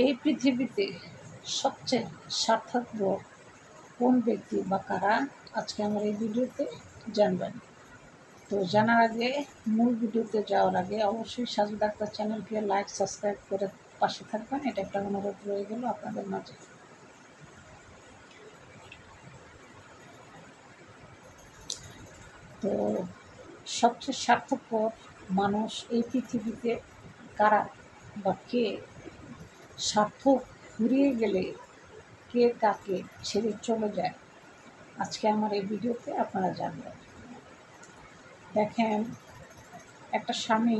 এই পৃথিবীতে সবচেয়ে স্বার্থপর কোন ব্যক্তি বা কারা, আজকে আমার এই ভিডিওতে জানবেন। তো জানার আগে, মূল ভিডিওতে যাওয়ার আগে অবশ্যই সাজু ডাক্তার চ্যানেলকে লাইক সাবস্ক্রাইব করে পাশে থাকবেন, এটা একটা অনুরোধ রয়ে গেল আপনাদের মাঝে। তো সবচেয়ে স্বার্থপর মানুষ এই পৃথিবীতে কারা বা কে, স্বার্থ ফুরিয়ে গেলে কে কাকে ছেড়ে চলে যায়, আজকে আমার এই ভিডিওতে আপনারা জানবেন। দেখেন, একটা স্বামী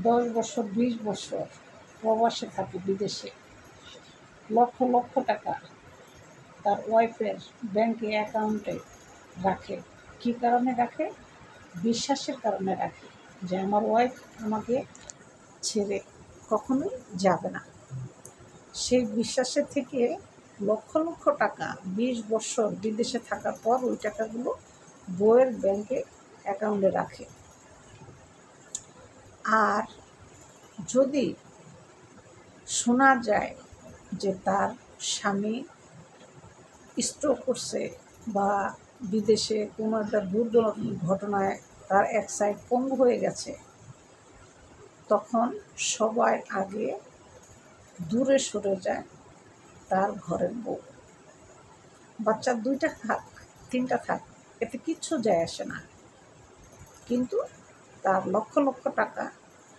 10 বছর 20 বছর প্রবাসে থাকে, বিদেশে লক্ষ লক্ষ টাকা তার ওয়াইফের ব্যাংকে অ্যাকাউন্টে রাখে। কী কারণে রাখে? বিশ্বাসের কারণে রাখে যে আমার ওয়াইফ আমাকে ছেড়ে কখনোই যাবে না। সেই বিশ্বাসের থেকে লক্ষ লক্ষ টাকা 20 বছর বিদেশে থাকার পর ওই টাকাগুলো বউয়ের ব্যাংকে অ্যাকাউন্টে রাখে। আর যদি শোনা যায় যে তার স্বামী স্ট্রোক করছে বা বিদেশে কোনো একটা দুর্ঘটনায় তার এক সাইড পঙ্গু হয়ে গেছে, তখন সবাই আগে দূরে সরে যায় তার ঘরের বউ। বাচ্চা 2টা থাক 3টা থাক, এতে কিচ্ছু যায় আসে না, কিন্তু তার লক্ষ লক্ষ টাকা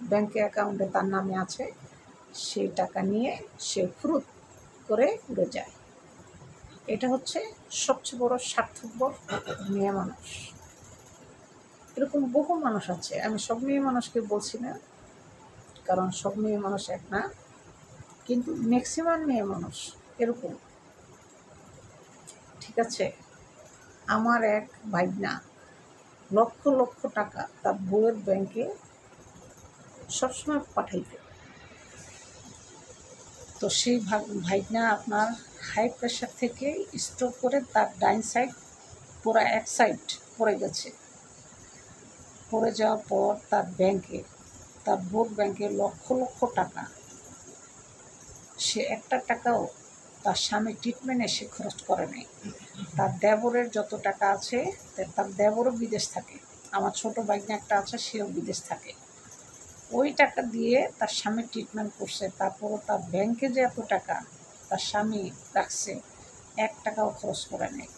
ব্যাংকে অ্যাকাউন্টে তার নামে আছে, সেই টাকা নিয়ে সে ফুরুত করে উড়ে যায়। এটা হচ্ছে সবচেয়ে বড় স্বার্থপর মেয়ে মানুষ। এরকম বহু মানুষ আছে, আমি সব মেয়ে মানুষকে বলছি না, কারণ সব মেয়ে মানুষ এক না, কিন্তু ম্যাক্সিমাম মেয়ে মানুষ এরকম। ঠিক আছে, আমার এক ভাইনা লক্ষ লক্ষ টাকা তার বউয়ের ব্যাংকে সবসময় পাঠাইতে। তো সেই ভাইনা আপনার হাই প্রেশার থেকে স্ট্রোক করে তার ডাইন সাইড পুরো এক সাইড পড়ে গেছে। পড়ে যাওয়ার পর তার ব্যাংকে, তার বউর ব্যাংকে লক্ষ লক্ষ টাকা, সে একটা টাকাও তার স্বামী ট্রিটমেন্টে সে খরচ করে নেই। তার দেবরের যত টাকা আছে, তার দেবরও বিদেশ থাকে, আমার ছোটো ভাইনা একটা আছে, সেও বিদেশ থাকে। ওই টাকা দিয়ে তার স্বামী ট্রিটমেন্ট করছে, তারপরও তার ব্যাংকে যে এত টাকা তার স্বামী রাখছে, 1 টাকাও খরচ করে নেই।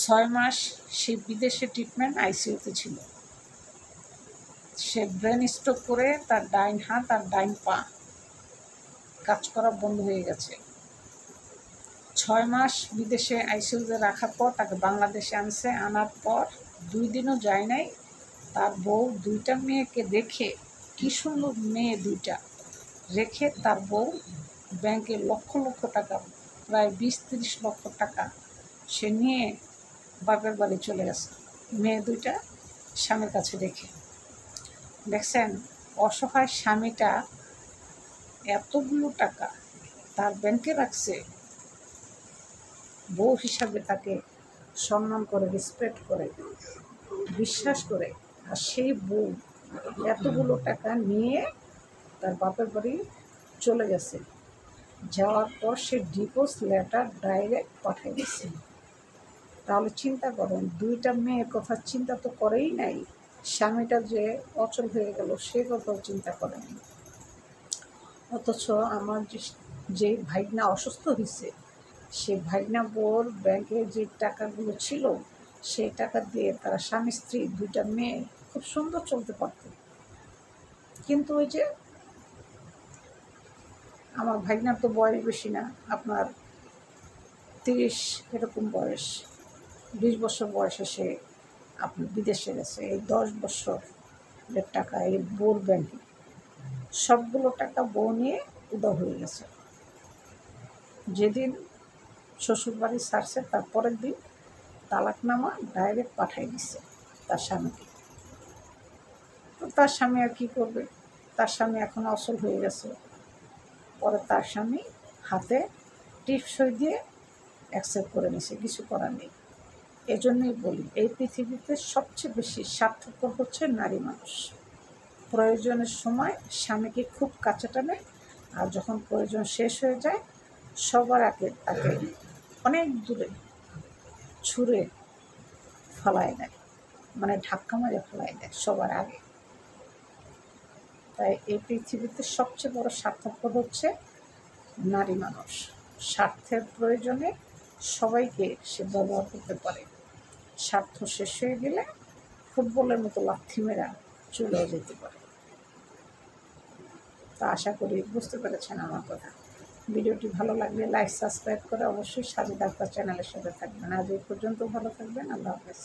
6 মাস সে বিদেশে ট্রিটমেন্ট আইসিইউতে ছিল। সে ব্রেন স্ট্রোক করে তার ডাইন হাত আর ডাইন পা কাজ করা বন্ধ হয়ে গেছে। 6 মাস বিদেশে আইসিইউতে রাখার পর তাকে বাংলাদেশে আনছে। আনার পর 2 দিনও যায় নাই, তার বউ 2টা মেয়েকে রেখে, কী সুন্দর মেয়ে 2টা রেখে, তার বউ ব্যাংকে লক্ষ লক্ষ টাকা, প্রায় 20-30 লক্ষ টাকা সে নিয়ে বাপের বাড়ি চলে গেছে, মেয়ে 2টা স্বামীর কাছে রেখে। দেখছেন, অসহায় স্বামীটা এতগুলো টাকা তার ব্যাংকে রাখছে, বউ হিসাবে তাকে সম্মান করে, রেসপেক্ট করে, বিশ্বাস করে, আর সেই বউ এতগুলো টাকা নিয়ে তার বাপের বাড়ি চলে গেছে। যাওয়ার পর সে ডিভোর্স লেটার ডাইরেক্ট পাঠিয়ে দিয়েছে। তাহলে চিন্তা করেন, 2টা মেয়ের কথা চিন্তা তো করেই নাই, স্বামীটা যে অচল হয়ে গেল সে কথাও চিন্তা করেনি। অথচ আমার যে ভাইগনা অসুস্থ হয়েছে, সে ভাইগনা বউর ব্যাংকে যে টাকাগুলো ছিল, সেই টাকা দিয়ে তারা স্বামী স্ত্রী 2টা মেয়ে খুব সুন্দর চলতে পারত। কিন্তু ওই যে আমার ভাইগনার তো বয়স বেশি না, আপনার 30 এরকম বয়স, 20 বছর বয়সে সে আপনার বিদেশে গেছে। এই 10 বছরের টাকা এই বউর ব্যাংকে, সবগুলো টাকা বউ নিয়ে উদা হয়ে গেছে। যেদিন শ্বশুরবাড়ি ছাড়ছে তার পরের দিন তালাকনামা ডাইরেক্ট পাঠিয়ে দিচ্ছে তার স্বামীকে। তো তার স্বামী আর কী করবে, তার স্বামী এখন অচল হয়ে গেছে। পরে তার স্বামী হাতে টিপসই দিয়ে অ্যাকসেপ্ট করে নিছে, কিছু করার নেই। এজন্যই বলি, এই পৃথিবীতে সবচেয়ে বেশি স্বার্থপর হচ্ছে নারী মানুষ। প্রয়োজনের সময় স্বামীকে খুব কাছে টানে, আর যখন প্রয়োজন শেষ হয়ে যায় সবার আগে তাকে অনেক দূরে ছুঁড়ে ফেলায় দেয়, মানে ধাক্কা মারে ফেলায় দেয় সবার আগে। তাই এই পৃথিবীতে সবচেয়ে বড় স্বার্থপর হচ্ছে নারী মানুষ। স্বার্থের প্রয়োজনে সবাইকে সে ব্যবহার করতে পারে, স্বার্থ শেষ হয়ে গেলে ফুটবলের মতো লাথি মেরা চলেও যেতে পারে। তা আশা করি বুঝতে পেরেছেন আমার কথা। ভিডিওটি ভালো লাগলে লাইক সাবস্ক্রাইব করে অবশ্যই সাজেদা আক্তার চ্যানেলের সাথে থাকবেন। আজ এই পর্যন্ত ভালো থাকবেন। আল্লাহ হাফেজ।